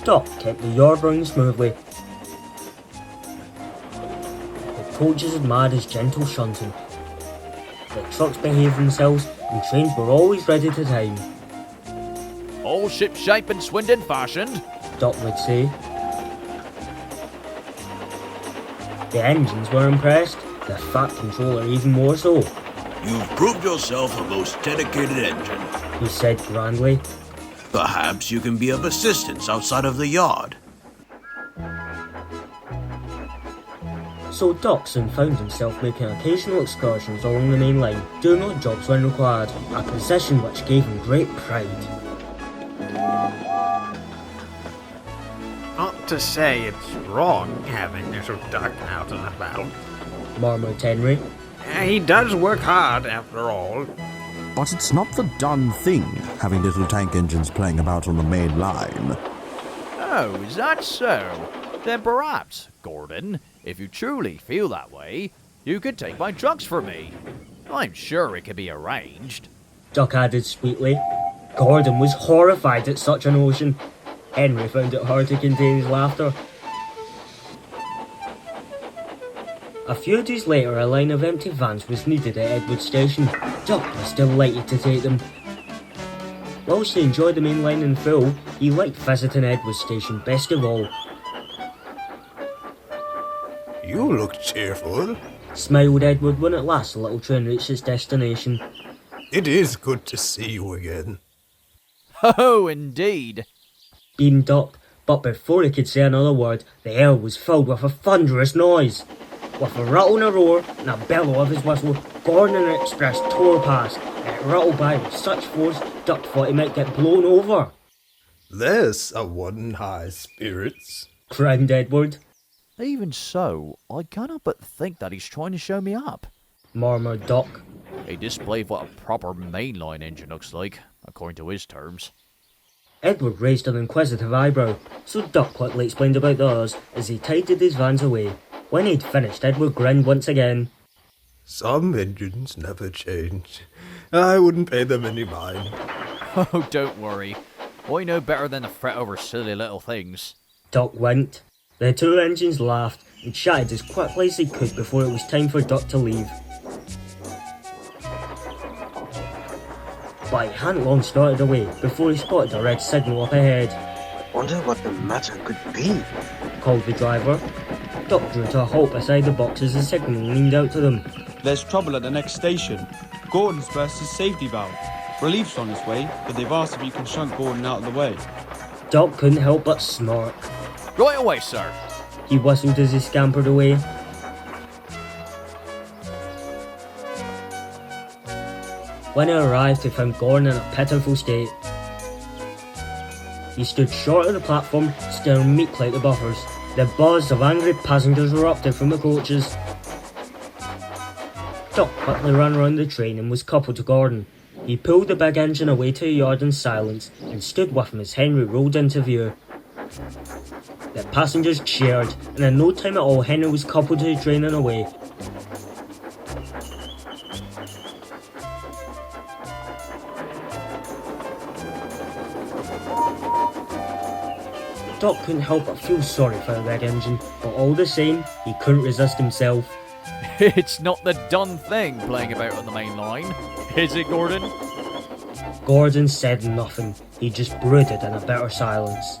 Doc kept the yard running smoothly. The coaches admired his gentle shunting. The trucks behaved themselves and trains were always ready to time. All shipshape and Swindon fashioned, Doc would say. The engines were impressed, the Fat Controller even more so. You've proved yourself a most dedicated engine. He said grandly. Perhaps you can be of assistance outside of the yard. So Doc soon found himself making occasional excursions along the main line, doing odd jobs when required, a position which gave him great pride. Not to say it's wrong having little Duck out and about. Murmured Henry. He does work hard, after all. But it's not the done thing, having little tank engines playing about on the main line. Oh, is that so? Then perhaps, Gordon, if you truly feel that way, you could take my trucks for me. I'm sure it could be arranged. Doc added sweetly. Gordon was horrified at such a notion. Henry found it hard to contain his laughter. A few days later, a line of empty vans was needed at Edward Station. Doc was delighted to take them. Whilst he enjoyed the main line in full, he liked visiting Edward Station best of all. You look cheerful. Smiled Edward when at last the little train reached its destination. It is good to see you again. Oh, indeed. Beamed Doc, but before he could say another word, the air was filled with a thunderous noise. With a rattle and a roar, and a bellow of his whistle, Gordon and the express tore past. It rattled by with such force, Duck thought he might get blown over. There's a one in high spirits. Frowned Edward. Even so, I cannot but think that he's trying to show me up. Murmured Doc. He displayed what a proper mainline engine looks like, according to his terms. Edward raised an inquisitive eyebrow, so Duck quickly explained about the others as he tidied his vans away. When he'd finished, Edward grinned once again. Some engines never change. I wouldn't pay them any mind. Oh, don't worry. I know better than to fret over silly little things. Doc winked. The two engines laughed and chatted as quickly as they could before it was time for Duck to leave. But he hadn't long started away before he spotted a red signal up ahead. Wonder what the matter could be, Called the driver. Doc drew to a halt beside the box as the signal leaned out to them. There's trouble at the next station. Gordon's burst his safety valve. Relief's on its way, but they've asked if you can shunt Gordon out of the way. Doc couldn't help but snort. Right away, sir. He whistled as he scampered away. When he arrived, he found Gordon in a pitiful state. He stood short of the platform, staring meekly at the buffers. The buzz of angry passengers erupted from the coaches. Doc quickly ran round the train and was coupled to Gordon. He pulled the big engine away to the yard in silence and stood with him as Henry rolled into view. The passengers cheered, and in no time at all Henry was coupled to the train and away. Doc couldn't help but feel sorry for the big engine, but all the same, he couldn't resist himself. It's not the done thing playing about on the main line, is it, Gordon? Gordon said nothing, he just brooded in a bitter silence.